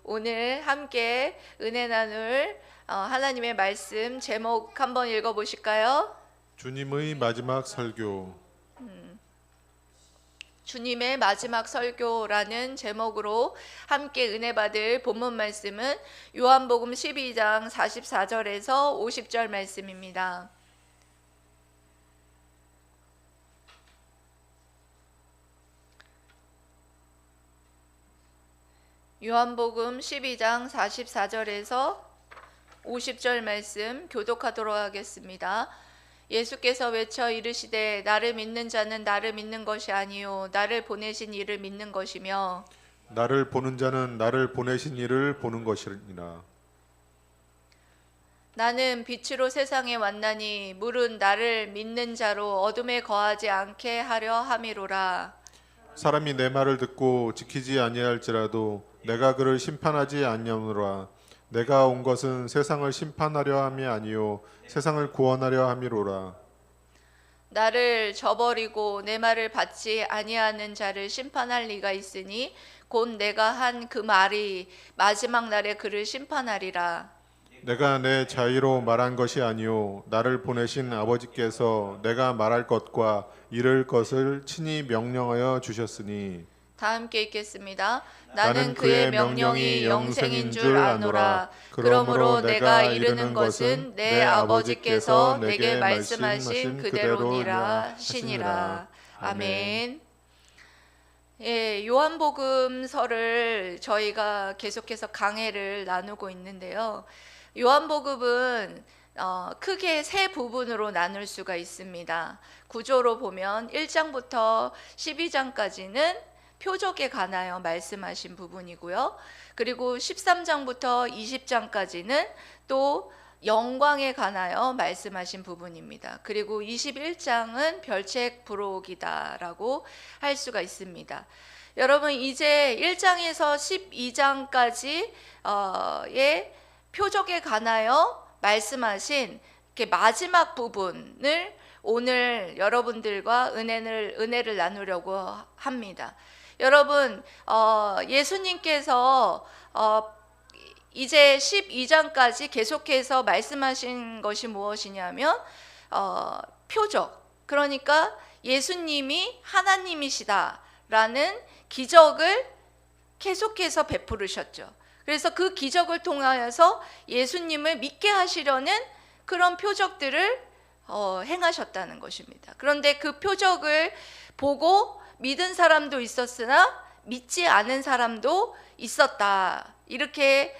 오늘 함께 은혜 나눌 하나님의 말씀 제목 한번 읽어보실까요? 주님의 마지막 설교. 주님의 마지막 설교라는 제목으로 함께 은혜 받을 본문 말씀은 요한복음 12장 44절에서 50절 말씀입니다. 요한복음 12장 44절에서 50절 말씀 교독하도록 하겠습니다. 예수께서 외쳐 이르시되 나를 믿는 자는 나를 믿는 것이 아니요 나를 보내신 이를 믿는 것이며 나를 보는 자는 나를 보내신 이를 보는 것이니라. 나는 빛으로 세상에 왔나니 물은 나를 믿는 자로 어둠에 거하지 않게 하려 함이로라. 사람이 내 말을 듣고 지키지 아니할지라도 내가 그를 심판하지 아니하노라. 내가 온 것은 세상을 심판하려 함이 아니요 세상을 구원하려 함이로라. 나를 저버리고 내 말을 받지 아니하는 자를 심판할 리가 있으니 곧 내가 한 그 말이 마지막 날에 그를 심판하리라. 내가 내 자의로 말한 것이 아니요 나를 보내신 아버지께서 내가 말할 것과 이를 것을 친히 명령하여 주셨으니. 다 함께 읽겠습니다. 나는 그의 명령이 영생인 줄 아노라. 그러므로 내가 이르는 것은 내 아버지께서 내게 말씀하신 그대로니라 하시니라. 아멘. 예, 요한복음서를 저희가 계속해서 강해를 나누고 있는데요. 요한복음은 크게 세 부분으로 나눌 수가 있습니다. 구조로 보면 1장부터 12장까지는 표적에 관하여 말씀하신 부분이고요. 그리고 13장부터 20장까지는 또 영광에 관하여 말씀하신 부분입니다. 그리고 21장은 별책 부록이다라고 할 수가 있습니다. 여러분 이제 1장에서 12장까지의 표적에 관하여 말씀하신 이렇게 마지막 부분을 오늘 여러분들과 은혜를 나누려고 합니다. 여러분 예수님께서 이제 12장까지 계속해서 말씀하신 것이 무엇이냐면 표적, 그러니까 예수님이 하나님이시다라는 기적을 계속해서 베푸르셨죠. 그래서 그 기적을 통하여서 예수님을 믿게 하시려는 그런 표적들을 행하셨다는 것입니다. 그런데 그 표적을 보고 믿은 사람도 있었으나 믿지 않은 사람도 있었다, 이렇게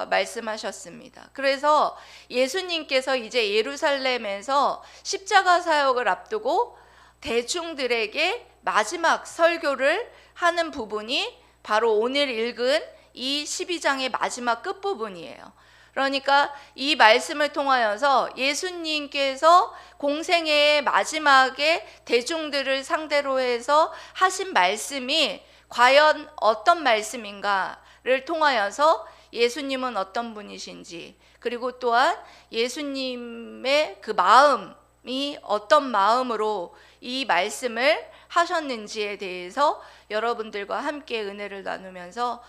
말씀하셨습니다. 그래서 예수님께서 이제 예루살렘에서 십자가 사역을 앞두고 대중들에게 마지막 설교를 하는 부분이 바로 오늘 읽은 이 12장의 마지막 끝부분이에요. 그러니까 이 말씀을 통하여서 예수님께서 공생애의 마지막에 대중들을 상대로 해서 하신 말씀이 과연 어떤 말씀인가를 통하여서 예수님은 어떤 분이신지, 그리고 또한 예수님의 그 마음이 어떤 마음으로 이 말씀을 하셨는지에 대해서 여러분들과 함께 은혜를 나누면서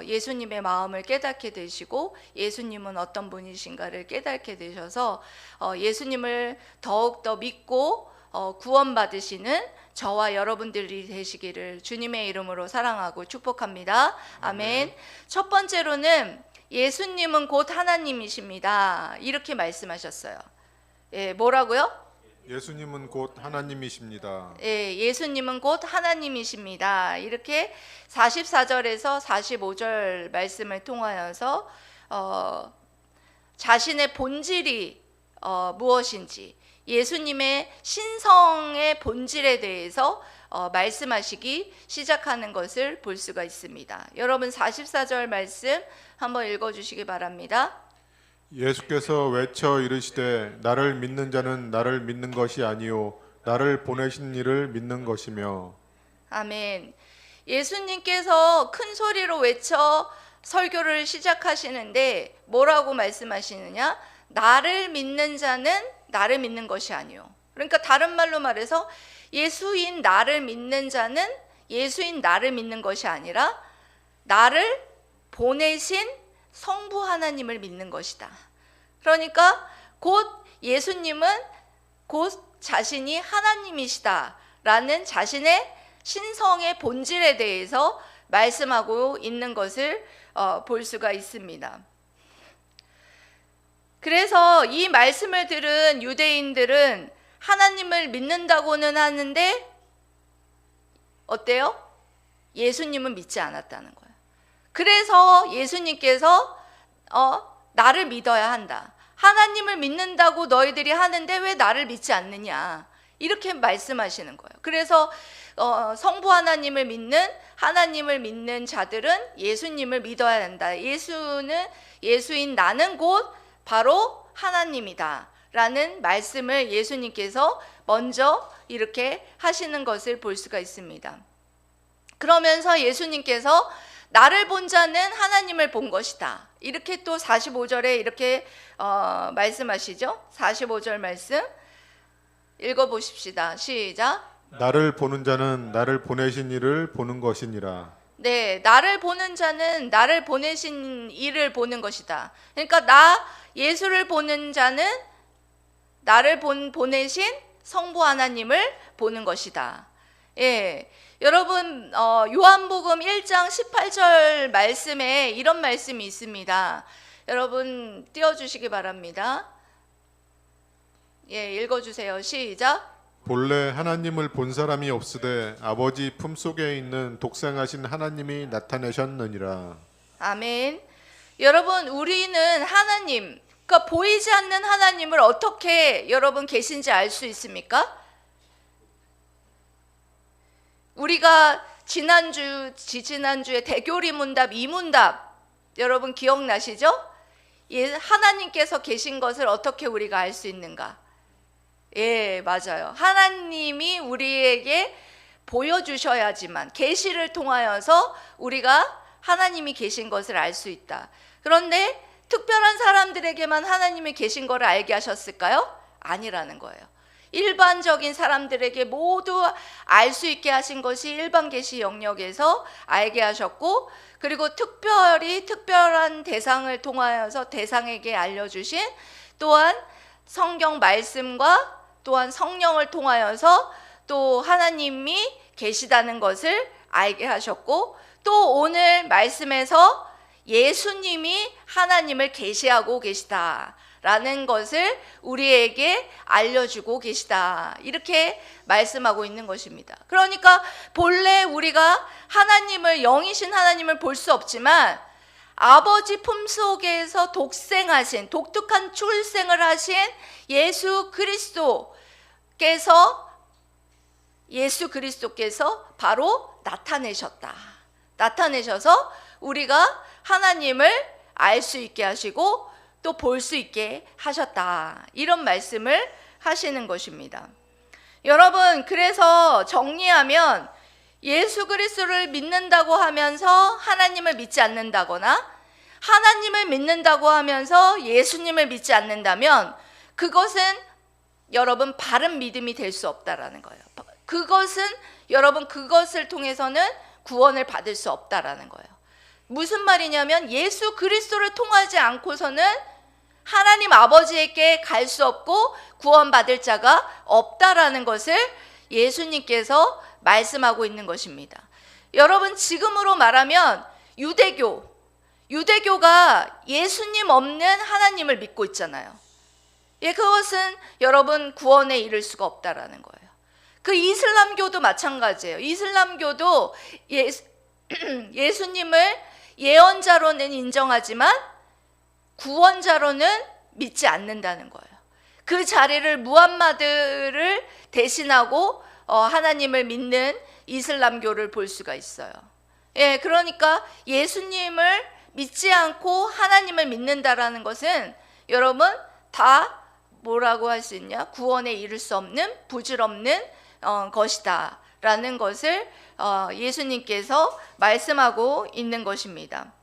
예수님의 마음을 깨닫게 되시고 예수님은 어떤 분이신가를 깨닫게 되셔서 예수님을 더욱더 믿고 구원받으시는 저와 여러분들이 되시기를 주님의 이름으로 사랑하고 축복합니다. 아멘. 첫 번째로는 예수님은 곧 하나님이십니다, 이렇게 말씀하셨어요. 예, 뭐라고요? 예수님은 곧 하나님이십니다. 예, 예수님은 곧 하나님이십니다, 이렇게 44절에서 45절 말씀을 통하여서 자신의 본질이 무엇인지, 예수님의 신성의 본질에 대해서 말씀하시기 시작하는 것을 볼 수가 있습니다. 여러분 44절 말씀 한번 읽어주시기 바랍니다. 예수께서 외쳐 이르시되 나를 믿는 자는 나를 믿는 것이 아니요 나를 보내신 이를 믿는 것이며. 아멘. 예수님께서 큰 소리로 외쳐 설교를 시작하시는데 뭐라고 말씀하시느냐? 나를 믿는 자는 나를 믿는 것이 아니요. 그러니까 다른 말로 말해서 예수인 나를 믿는 자는 예수인 나를 믿는 것이 아니라 나를 보내신 성부 하나님을 믿는 것이다. 그러니까 곧 예수님은 곧 자신이 하나님이시다라는 자신의 신성의 본질에 대해서 말씀하고 있는 것을 볼 수가 있습니다. 그래서 이 말씀을 들은 유대인들은 하나님을 믿는다고는 하는데 어때요? 예수님은 믿지 않았다는 거예요. 그래서 예수님께서 나를 믿어야 한다. 하나님을 믿는다고 너희들이 하는데 왜 나를 믿지 않느냐, 이렇게 말씀하시는 거예요. 그래서 성부 하나님을 믿는 자들은 예수님을 믿어야 한다. 예수인 나는 곧 바로 하나님이다 라는 말씀을 예수님께서 먼저 이렇게 하시는 것을 볼 수가 있습니다. 그러면서 예수님께서 나를 본 자는 하나님을 본 것이다, 이렇게 또 45절에 이렇게 말씀하시죠. 45절 말씀 읽어보십시다. 시작. 나를 보는 자는 나를 보내신 이를 보는 것이니라. 네, 나를 보는 자는 나를 보내신 이를 보는 것이다. 그러니까 예수를 보는 자는 나를 보내신 성부 하나님을 보는 것이다. 예, 여러분 요한복음 1장 18절 말씀에 이런 말씀이 있습니다. 여러분 띄워주시기 바랍니다. 예, 읽어주세요. 시작. 본래 하나님을 본 사람이 없으되 아버지 품속에 있는 독생하신 하나님이 나타내셨느니라. 아멘. 여러분, 우리는 하나님, 그러니까 보이지 않는 하나님을 어떻게 여러분 계신지 알 수 있습니까? 우리가 지지난주에 대교리 문답, 이문답 여러분 기억나시죠? 하나님께서 계신 것을 어떻게 우리가 알 수 있는가? 예, 맞아요. 하나님이 우리에게 보여주셔야지만, 계시를 통하여서 우리가 하나님이 계신 것을 알 수 있다. 그런데 특별한 사람들에게만 하나님이 계신 것을 알게 하셨을까요? 아니라는 거예요. 일반적인 사람들에게 모두 알 수 있게 하신 것이 일반 계시 영역에서 알게 하셨고, 그리고 특별한 대상을 통하여서 대상에게 알려주신, 또한 성경 말씀과 또한 성령을 통하여서 또 하나님이 계시다는 것을 알게 하셨고, 또 오늘 말씀에서 예수님이 하나님을 계시하고 계시다라는 것을 우리에게 알려주고 계시다, 이렇게 말씀하고 있는 것입니다. 그러니까 본래 우리가 영이신 하나님을 볼 수 없지만 아버지 품속에서 독특한 출생을 하신 예수 그리스도께서 바로 나타내셔서 우리가 하나님을 알 수 있게 하시고 또 볼 수 있게 하셨다, 이런 말씀을 하시는 것입니다. 여러분, 그래서 정리하면 예수 그리스도를 믿는다고 하면서 하나님을 믿지 않는다거나 하나님을 믿는다고 하면서 예수님을 믿지 않는다면 그것은 여러분 바른 믿음이 될 수 없다라는 거예요. 그것을 통해서는 구원을 받을 수 없다라는 거예요. 무슨 말이냐면 예수 그리스도를 통하지 않고서는 하나님 아버지에게 갈 수 없고 구원받을 자가 없다라는 것을 예수님께서 말씀하고 있는 것입니다. 여러분, 지금으로 말하면 유대교가 예수님 없는 하나님을 믿고 있잖아요. 예, 그것은 여러분 구원에 이를 수가 없다라는 거예요. 그 이슬람교도 마찬가지예요. 이슬람교도 예수님을 예언자로는 인정하지만 구원자로는 믿지 않는다는 거예요. 그 자리를 무함마드를 대신하고 하나님을 믿는 이슬람교를 볼 수가 있어요. 예, 그러니까 예수님을 믿지 않고 하나님을 믿는다라는 것은 여러분 다 뭐라고 할 수 있냐? 구원에 이를 수 없는 부질없는 것이다 라는 것을 예수님께서 말씀하고 있는 것입니다.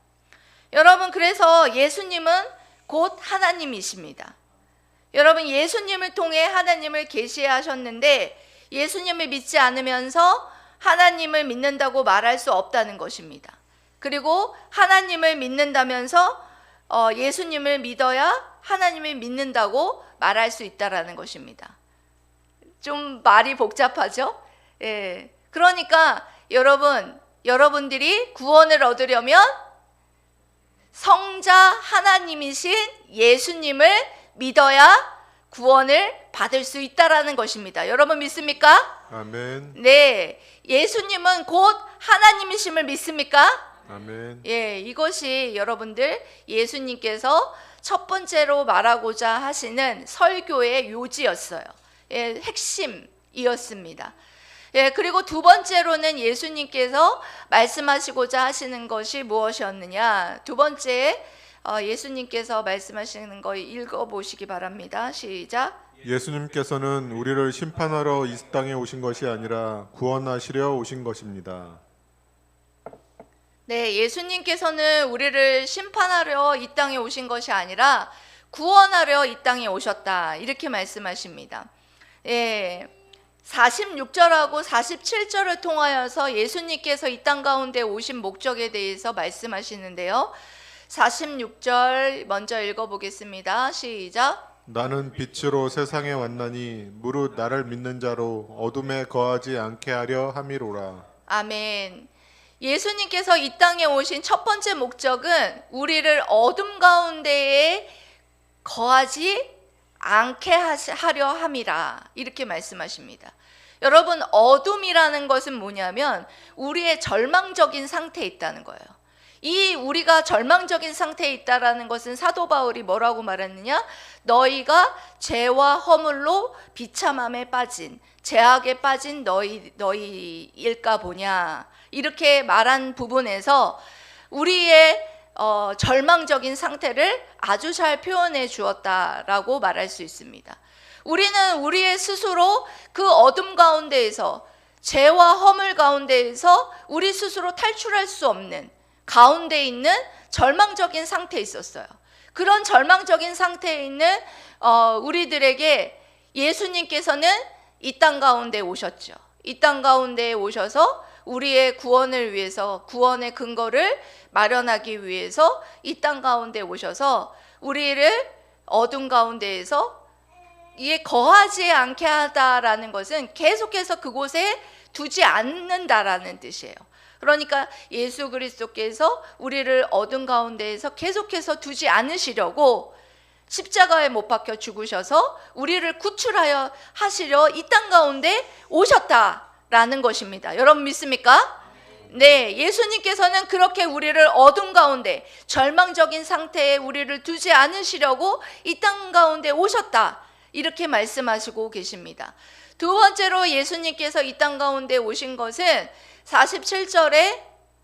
여러분, 그래서 예수님은 곧 하나님이십니다. 여러분, 예수님을 통해 하나님을 계시하셨는데 예수님을 믿지 않으면서 하나님을 믿는다고 말할 수 없다는 것입니다. 그리고 하나님을 믿는다면서 예수님을 믿어야 하나님을 믿는다고 말할 수 있다라는 것입니다. 좀 말이 복잡하죠? 예. 그러니까 여러분들이 구원을 얻으려면 성자 하나님이신 예수님을 믿어야 구원을 받을 수 있다라는 것입니다. 여러분 믿습니까? 아멘. 네. 예수님은 곧 하나님이심을 믿습니까? 아멘. 예, 이것이 여러분들 예수님께서 첫 번째로 말하고자 하시는 설교의 요지였어요. 예, 핵심이었습니다. 예, 그리고 두 번째로는 예수님께서 말씀하시고자 하시는 것이 무엇이었느냐? 두 번째 예수님께서 말씀하시는 거 읽어보시기 바랍니다. 시작. 예수님께서는 우리를 심판하러 이 땅에 오신 것이 아니라 구원하시려 오신 것입니다. 네, 예수님께서는 우리를 심판하려 이 땅에 오신 것이 아니라 구원하려 이 땅에 오셨다. 이렇게 말씀하십니다. 예, 46절하고 47절을 통하여서 예수님께서 이 땅 가운데 오신 목적에 대해서 말씀하시는데요. 46절 먼저 읽어보겠습니다. 시작. 나는 빛으로 세상에 왔나니 무릇 나를 믿는 자로 어둠에 거하지 않게 하려 함이로라. 아멘. 예수님께서 이 땅에 오신 첫 번째 목적은 우리를 어둠 가운데에 거하지 않게 하려 함이라. 이렇게 말씀하십니다. 여러분, 어둠이라는 것은 뭐냐면 우리의 절망적인 상태에 있다는 거예요. 이 우리가 절망적인 상태에 있다라는 것은 사도 바울이 뭐라고 말했느냐? 너희가 죄와 허물로 비참함에 빠진, 죄악에 빠진 너희일까 보냐. 이렇게 말한 부분에서 우리의 절망적인 상태를 아주 잘 표현해 주었다라고 말할 수 있습니다. 우리는 우리의 스스로 그 어둠 가운데에서, 죄와 허물 가운데에서 우리 스스로 탈출할 수 없는 가운데 있는 절망적인 상태에 있었어요. 그런 절망적인 상태에 있는 우리들에게 예수님께서는 이 땅 가운데 오셨죠. 이 땅 가운데 오셔서 우리의 구원을 위해서, 구원의 근거를 마련하기 위해서 이 땅 가운데 오셔서 우리를 어둠 가운데에서 이에 거하지 않게 하다라는 것은 계속해서 그곳에 두지 않는다라는 뜻이에요. 그러니까 예수 그리스도께서 우리를 어둠 가운데에서 계속해서 두지 않으시려고 십자가에 못 박혀 죽으셔서 우리를 구출하여 하시려 이 땅 가운데 오셨다라는 것입니다. 여러분 믿습니까? 네, 예수님께서는 그렇게 우리를 어둠 가운데, 절망적인 상태에 우리를 두지 않으시려고 이 땅 가운데 오셨다. 이렇게 말씀하시고 계십니다. 두 번째로 예수님께서 이 땅 가운데 오신 것은 47절에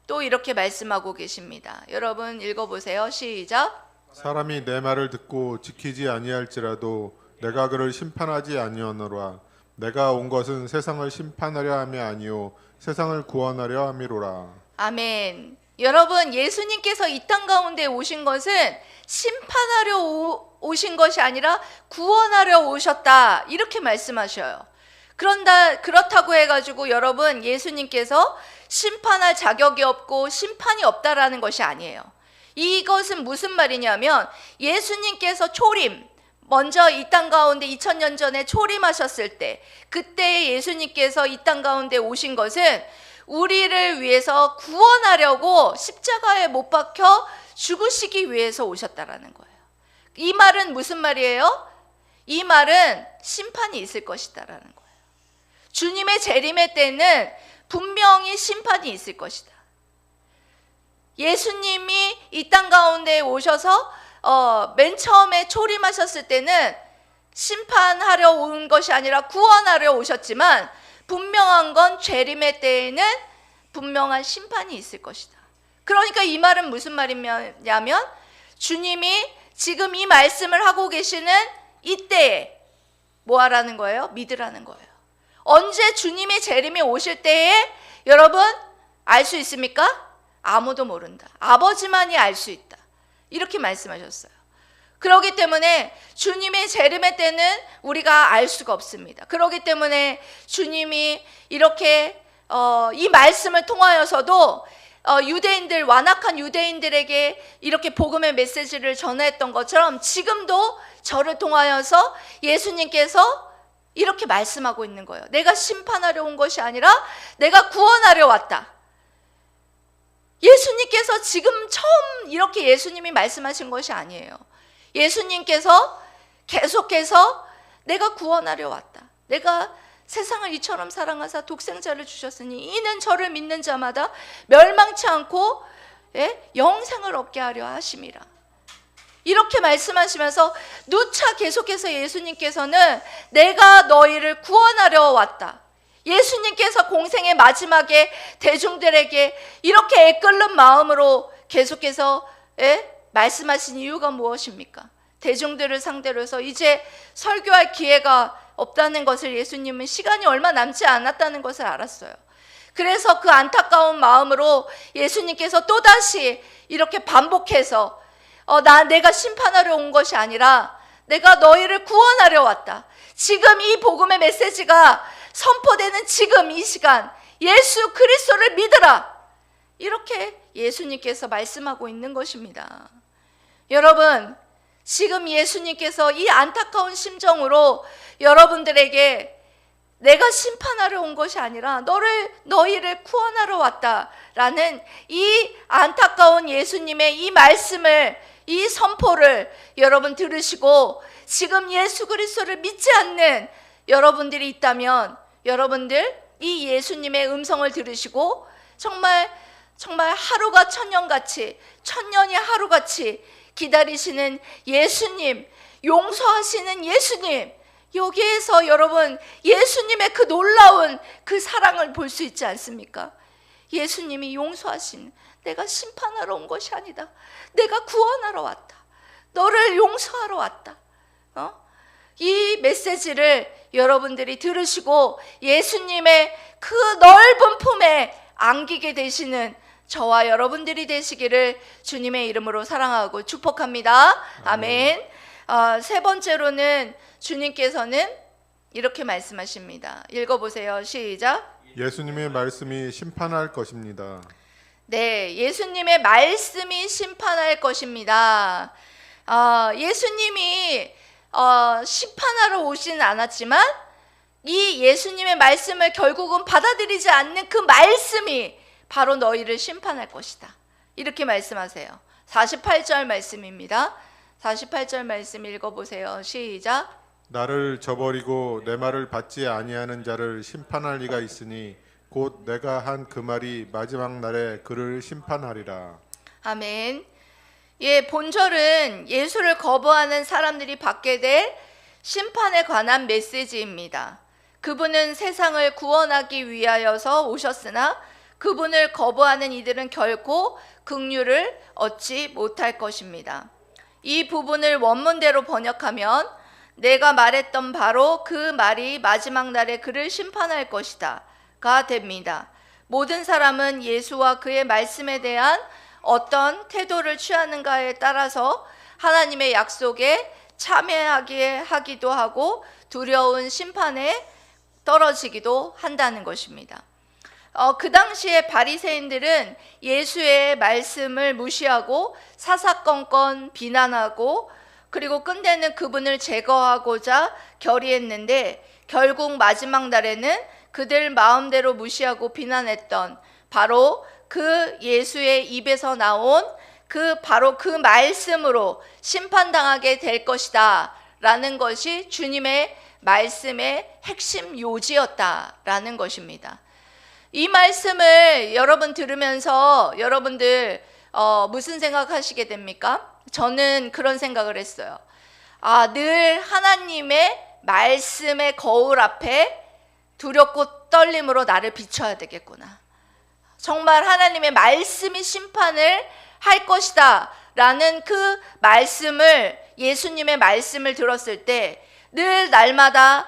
또 이렇게 말씀하고 계십니다. 여러분 읽어보세요. 시작. 사람이 내 말을 듣고 지키지 아니할지라도 내가 그를 심판하지 아니하노라. 내가 온 것은 세상을 심판하려 함이 아니요 세상을 구원하려 함이로라. 아멘. 여러분, 예수님께서 이 땅 가운데 오신 것은 심판하려 오신 것이 아니라 구원하려 오셨다. 이렇게 말씀하셔요. 그렇다고 해가지고 여러분, 예수님께서 심판할 자격이 없고 심판이 없다라는 것이 아니에요. 이것은 무슨 말이냐면 예수님께서 먼저 이 땅 가운데 2000년 전에 초림하셨을 때, 그때 예수님께서 이 땅 가운데 오신 것은 우리를 위해서 구원하려고 십자가에 못 박혀 죽으시기 위해서 오셨다라는 거예요. 이 말은 무슨 말이에요? 이 말은 심판이 있을 것이다라는 거예요. 주님의 재림의 때는 분명히 심판이 있을 것이다. 예수님이 이 땅 가운데 오셔서 맨 처음에 초림하셨을 때는 심판하려 온 것이 아니라 구원하려 오셨지만, 분명한 건 재림의 때에는 분명한 심판이 있을 것이다. 그러니까 이 말은 무슨 말이냐면 주님이 지금 이 말씀을 하고 계시는 이때에 뭐 하라는 거예요? 믿으라는 거예요. 언제 주님의 재림이 오실 때에 여러분 알 수 있습니까? 아무도 모른다. 아버지만이 알 수 있다. 이렇게 말씀하셨어요. 그렇기 때문에 주님의 재림의 때는 우리가 알 수가 없습니다. 그렇기 때문에 주님이 이렇게 이 말씀을 통하여서도 유대인들, 완악한 유대인들에게 이렇게 복음의 메시지를 전했던 것처럼 지금도 저를 통하여서 예수님께서 이렇게 말씀하고 있는 거예요. 내가 심판하려 온 것이 아니라 내가 구원하려 왔다. 예수님께서 지금 처음 이렇게 예수님이 말씀하신 것이 아니에요. 예수님께서 계속해서 내가 구원하려 왔다. 내가 세상을 이처럼 사랑하사 독생자를 주셨으니 이는 저를 믿는 자마다 멸망치 않고 영생을 얻게 하려 하심이라. 이렇게 말씀하시면서 누차 계속해서 예수님께서는 내가 너희를 구원하려 왔다. 예수님께서 공생의 마지막에 대중들에게 이렇게 애끓는 마음으로 계속해서 말씀하신 이유가 무엇입니까? 대중들을 상대로 해서 이제 설교할 기회가 없다는 것을 예수님은 시간이 얼마 남지 않았다는 것을 알았어요. 그래서 그 안타까운 마음으로 예수님께서 또다시 이렇게 반복해서 내가 심판하려 온 것이 아니라 내가 너희를 구원하려 왔다. 지금 이 복음의 메시지가 선포되는 지금 이 시간 예수 그리스도를 믿으라. 이렇게 예수님께서 말씀하고 있는 것입니다. 여러분, 지금 예수님께서 이 안타까운 심정으로 여러분들에게 내가 심판하러 온 것이 아니라 너희를 구원하러 왔다라는 이 안타까운 예수님의 이 말씀을, 이 선포를 여러분 들으시고 지금 예수 그리스도를 믿지 않는 여러분들이 있다면 여러분들 이 예수님의 음성을 들으시고 정말 하루가 천년같이, 천년이 하루같이 기다리시는 예수님, 용서하시는 예수님, 여기에서 여러분 예수님의 그 놀라운 그 사랑을 볼 수 있지 않습니까? 예수님이 용서하신, 내가 심판하러 온 것이 아니다. 내가 구원하러 왔다. 너를 용서하러 왔다. 이 메시지를 여러분들이 들으시고 예수님의 그 넓은 품에 안기게 되시는 저와 여러분들이 되시기를 주님의 이름으로 사랑하고 축복합니다. 아멘. 세 번째로는 주님께서는 이렇게 말씀하십니다. 읽어보세요. 시작. 예수님의 말씀이 심판할 것입니다. 네, 예수님의 말씀이 심판할 것입니다. 예수님이 심판하러 오지는 않았지만 이 예수님의 말씀을 결국은 받아들이지 않는 그 말씀이 바로 너희를 심판할 것이다. 이렇게 말씀하세요. 48절 말씀입니다. 48절 말씀 읽어보세요. 시작. 나를 저버리고 내 말을 받지 아니하는 자를 심판할 리가 있으니 곧 내가 한 그 말이 마지막 날에 그를 심판하리라. 아멘. 예, 본절은 예수를 거부하는 사람들이 받게 될 심판에 관한 메시지입니다. 그분은 세상을 구원하기 위하여서 오셨으나 그분을 거부하는 이들은 결코 긍휼을 얻지 못할 것입니다. 이 부분을 원문대로 번역하면 내가 말했던 바로 그 말이 마지막 날에 그를 심판할 것이다 가 됩니다. 모든 사람은 예수와 그의 말씀에 대한 어떤 태도를 취하는가에 따라서 하나님의 약속에 참여하게 하기도 하고 두려운 심판에 떨어지기도 한다는 것입니다. 그 당시에 바리새인들은 예수의 말씀을 무시하고 사사건건 비난하고 그리고 끝내는 그분을 제거하고자 결의했는데 결국 마지막 날에는 그들 마음대로 무시하고 비난했던 바로 그 예수의 입에서 나온 바로 그 말씀으로 심판당하게 될 것이다 라는 것이 주님의 말씀의 핵심 요지였다라는 것입니다. 이 말씀을 여러분 들으면서 여러분들 무슨 생각하시게 됩니까? 저는 그런 생각을 했어요. 늘 하나님의 말씀의 거울 앞에 두렵고 떨림으로 나를 비춰야 되겠구나. 정말 하나님의 말씀이 심판을 할 것이다 라는 그 말씀을, 예수님의 말씀을 들었을 때 늘 날마다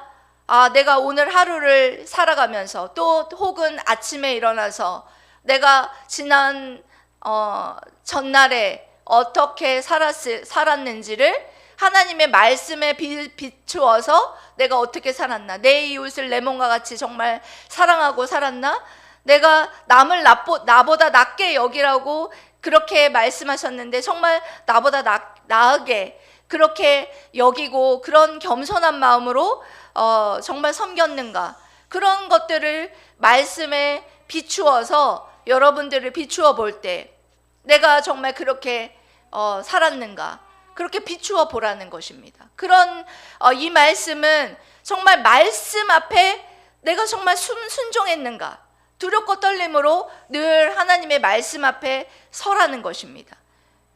내가 오늘 하루를 살아가면서 또 혹은 아침에 일어나서 내가 지난 전날에 어떻게 살았는지를 하나님의 말씀에 비추어서 내가 어떻게 살았나, 내 이웃을 내 몸과 같이 정말 사랑하고 살았나, 내가 남을 나보다 낫게 여기라고 그렇게 말씀하셨는데 정말 나보다 나으게 그렇게 여기고 그런 겸손한 마음으로 정말 섬겼는가, 그런 것들을 말씀에 비추어서 여러분들을 비추어 볼 때 내가 정말 그렇게 살았는가, 그렇게 비추어 보라는 것입니다. 그런 이 말씀은 정말 말씀 앞에 내가 정말 순종했는가, 두렵고 떨림으로 늘 하나님의 말씀 앞에 서라는 것입니다.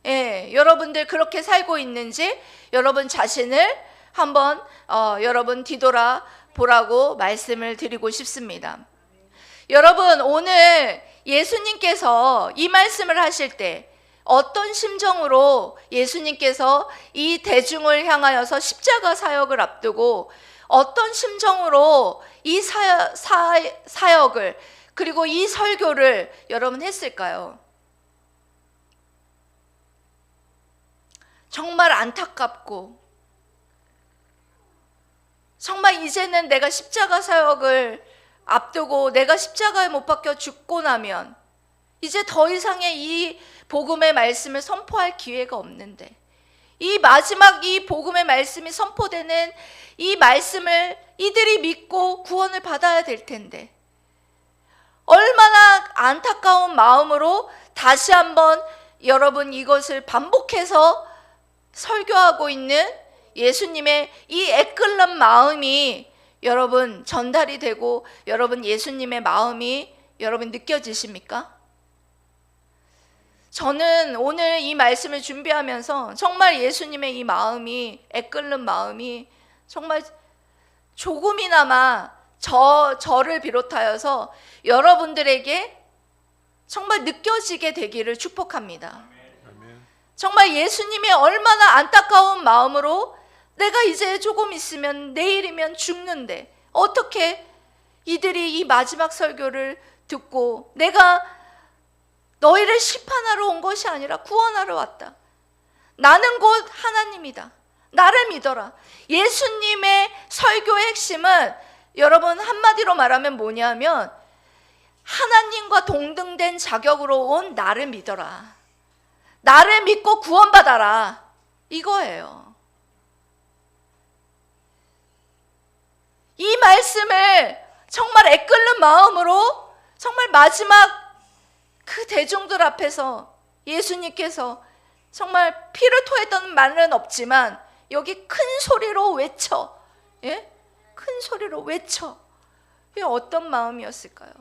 예, 여러분들 그렇게 살고 있는지 여러분 자신을 한번 여러분 뒤돌아 보라고 말씀을 드리고 싶습니다. 여러분, 오늘 예수님께서 이 말씀을 하실 때 어떤 심정으로 예수님께서 이 대중을 향하여서 십자가 사역을 앞두고 어떤 심정으로 이 사역을 그리고 이 설교를 여러분 했을까요? 정말 안타깝고 정말 이제는 내가 십자가 사역을 앞두고 내가 십자가에 못 박혀 죽고 나면 이제 더 이상의 이 복음의 말씀을 선포할 기회가 없는데, 이 마지막 이 복음의 말씀이 선포되는 이 말씀을 이들이 믿고 구원을 받아야 될 텐데 얼마나 안타까운 마음으로 다시 한번 여러분 이것을 반복해서 설교하고 있는 예수님의 이 애끓는 마음이 여러분 전달이 되고 여러분 예수님의 마음이 여러분 느껴지십니까? 저는 오늘 이 말씀을 준비하면서 정말 예수님의 이 마음이, 애끓는 마음이 정말 조금이나마 저를 비롯하여서 여러분들에게 정말 느껴지게 되기를 축복합니다. 정말 예수님이 얼마나 안타까운 마음으로 내가 이제 조금 있으면 내일이면 죽는데 어떻게 이들이 이 마지막 설교를 듣고 내가 너희를 심판하러 온 것이 아니라 구원하러 왔다. 나는 곧 하나님이다. 나를 믿어라. 예수님의 설교의 핵심은 여러분 한마디로 말하면 뭐냐면 하나님과 동등된 자격으로 온 나를 믿어라. 나를 믿고 구원받아라. 이거예요. 이 말씀을 정말 애끓는 마음으로 정말 마지막 그 대중들 앞에서 예수님께서 정말 피를 토했던 말은 없지만 여기 큰 소리로 외쳐, 예? 큰 소리로 외쳐. 이게 어떤 마음이었을까요?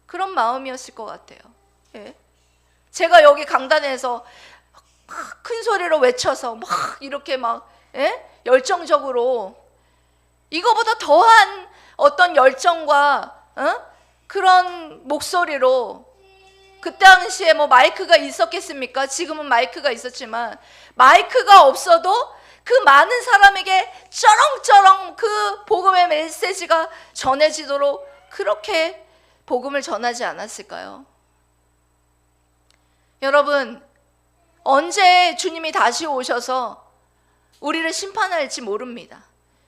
그런 마음이었을 것 같아요. 예? 제가 여기 강단에서 큰 소리로 외쳐서 막 이렇게 막 열정적으로 이거보다 더한 어떤 열정과 그런 목소리로 그 당시에 뭐 마이크가 있었겠습니까? 지금은 마이크가 있었지만 마이크가 없어도 그 많은 사람에게 쩌렁쩌렁 그 복음의 메시지가 전해지도록 그렇게 복음을 전하지 않았을까요? 여러분, 언제 주님이 다시 오셔서 우리를 심판할지 모릅니다.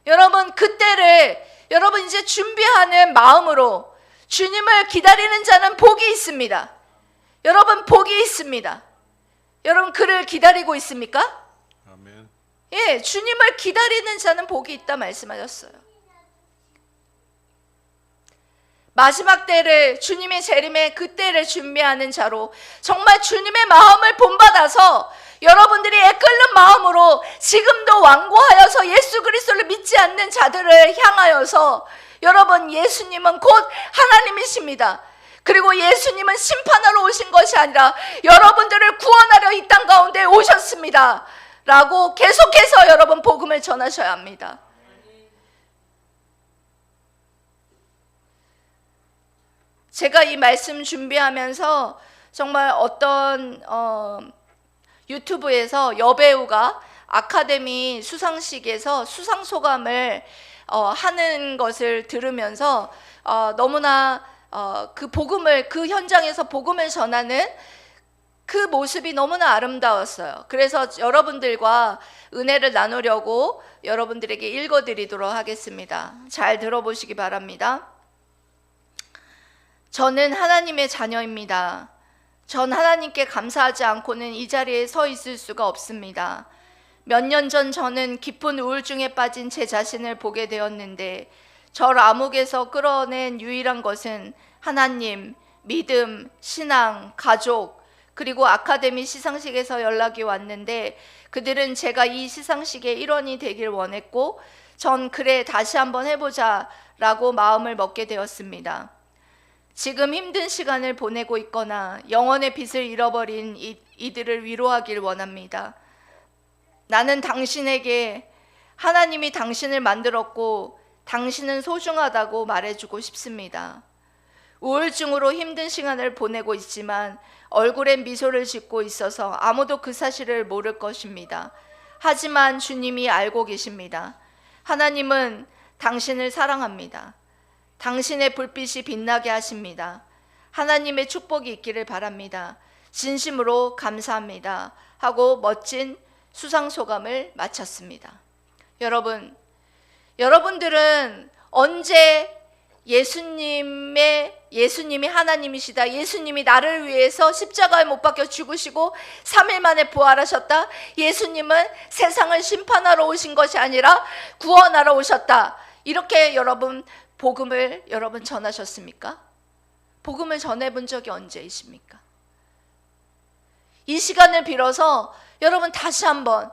여러분, 그때를 여러분 이제 준비하는 마음으로 주님을 기다리는 자는 복이 있습니다. 여러분, 복이 있습니다. 여러분, 그를 기다리고 있습니까? 아멘. 예, 주님을 기다리는 자는 복이 있다 말씀하셨어요. 마지막 때를, 주님의 재림의 그 때를 준비하는 자로 정말 주님의 마음을 본받아서 여러분들이 애끓는 마음으로 지금도 완고하여서 예수 그리스도를 믿지 않는 자들을 향하여서 여러분, 예수님은 곧 하나님이십니다. 그리고 예수님은 심판하러 오신 것이 아니라 여러분들을 구원하려 이 땅 가운데 오셨습니다 라고 계속해서 여러분 복음을 전하셔야 합니다. 제가 이 말씀 준비하면서 정말 어떤 유튜브에서 여배우가 아카데미 수상식에서 수상소감을 하는 것을 들으면서 너무나 그 복음을, 그 현장에서 복음을 전하는 그 모습이 너무나 아름다웠어요. 그래서 여러분들과 은혜를 나누려고 여러분들에게 읽어드리도록 하겠습니다. 잘 들어보시기 바랍니다. 저는 하나님의 자녀입니다. 전 하나님께 감사하지 않고는 이 자리에 서 있을 수가 없습니다. 몇 년 전 저는 깊은 우울증에 빠진 제 자신을 보게 되었는데 절 암흑에서 끌어낸 유일한 것은 하나님, 믿음, 신앙, 가족, 그리고 아카데미 시상식에서 연락이 왔는데 그들은 제가 이 시상식의 일원이 되길 원했고 전 그래 다시 한번 해보자 라고 마음을 먹게 되었습니다. 지금 힘든 시간을 보내고 있거나 영혼의 빛을 잃어버린 이들을 위로하길 원합니다. 나는 당신에게 하나님이 당신을 만들었고 당신은 소중하다고 말해주고 싶습니다. 우울증으로 힘든 시간을 보내고 있지만 얼굴엔 미소를 짓고 있어서 아무도 그 사실을 모를 것입니다. 하지만 주님이 알고 계십니다. 하나님은 당신을 사랑합니다. 당신의 불빛이 빛나게 하십니다. 하나님의 축복이 있기를 바랍니다. 진심으로 감사합니다. 하고 멋진 수상소감을 마쳤습니다. 여러분들은 언제 예수님이 하나님이시다, 예수님이 나를 위해서 십자가에 못 박혀 죽으시고 3일 만에 부활하셨다, 예수님은 세상을 심판하러 오신 것이 아니라 구원하러 오셨다, 이렇게 복음을 여러분 전하셨습니까? 복음을 전해본 적이 언제이십니까? 이 시간을 빌어서 여러분 다시 한번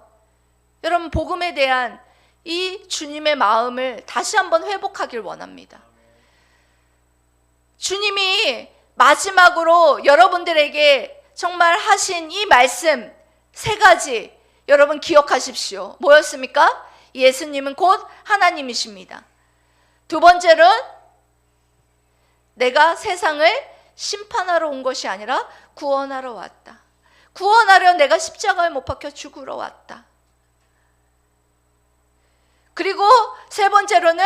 여러분 복음에 대한 이 주님의 마음을 다시 한번 회복하길 원합니다. 주님이 마지막으로 여러분들에게 정말 하신 이 말씀 3가지 여러분 기억하십시오. 뭐였습니까? 예수님은 곧 하나님이십니다. 2번째는 내가 세상을 심판하러 온 것이 아니라 구원하러 왔다. 구원하려 내가 십자가에 못 박혀 죽으러 왔다. 그리고 3번째로는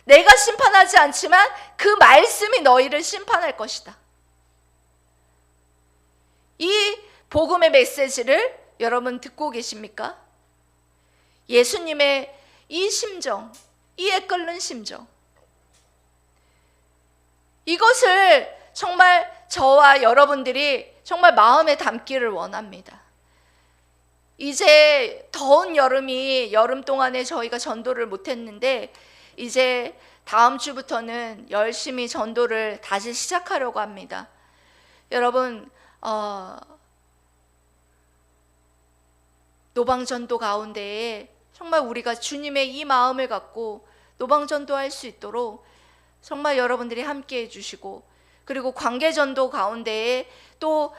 내가 심판하지 않지만 그 말씀이 너희를 심판할 것이다. 이 복음의 메시지를 여러분 듣고 계십니까? 예수님의 이 심정, 이 애끓는 심정, 이것을 정말 저와 여러분들이 정말 마음에 담기를 원합니다. 이제 더운 여름 동안에 저희가 전도를 못했는데 이제 다음 주부터는 열심히 전도를 다시 시작하려고 합니다. 여러분 노방전도 가운데에 정말 우리가 주님의 이 마음을 갖고 노방전도할 수 있도록 정말 여러분들이 함께 해주시고, 그리고 관계전도 가운데에 또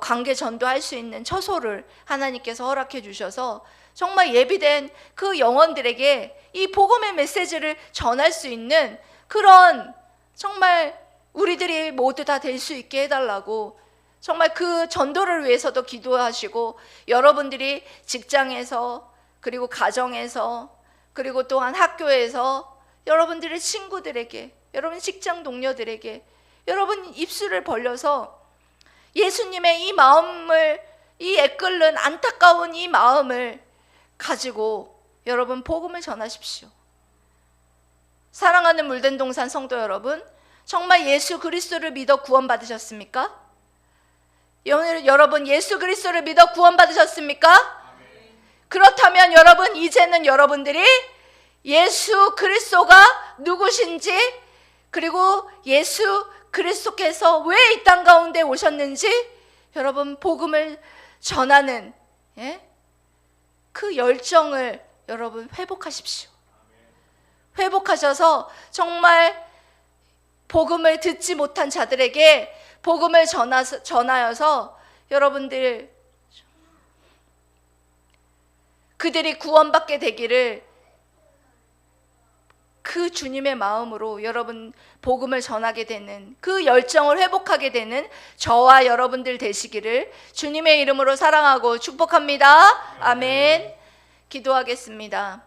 관계전도할 수 있는 처소를 하나님께서 허락해 주셔서 정말 예비된 그 영혼들에게 이 복음의 메시지를 전할 수 있는 그런 정말 우리들이 모두 다 될 수 있게 해달라고 정말 그 전도를 위해서도 기도하시고, 여러분들이 직장에서 그리고 가정에서 그리고 또한 학교에서 여러분들의 친구들에게, 여러분 직장 동료들에게 여러분 입술을 벌려서 예수님의 이 마음을, 이 애끓는 안타까운 이 마음을 가지고 여러분 복음을 전하십시오. 사랑하는 물된동산 성도 여러분, 정말 예수 그리스도를 믿어 구원받으셨습니까? 여러분 예수 그리스도를 믿어 구원받으셨습니까? 그렇다면 여러분 이제는 여러분들이 예수 그리스도가 누구신지, 그리고 예수 그리스도께서 왜 이 땅 가운데 오셨는지 여러분 복음을 전하는 그 열정을 여러분 회복하십시오. 회복하셔서 정말 복음을 듣지 못한 자들에게 복음을 전하여서 여러분들 그들이 구원받게 되기를, 그 주님의 마음으로 여러분 복음을 전하게 되는 그 열정을 회복하게 되는 저와 여러분들 되시기를 주님의 이름으로 사랑하고 축복합니다. 아멘. 기도하겠습니다.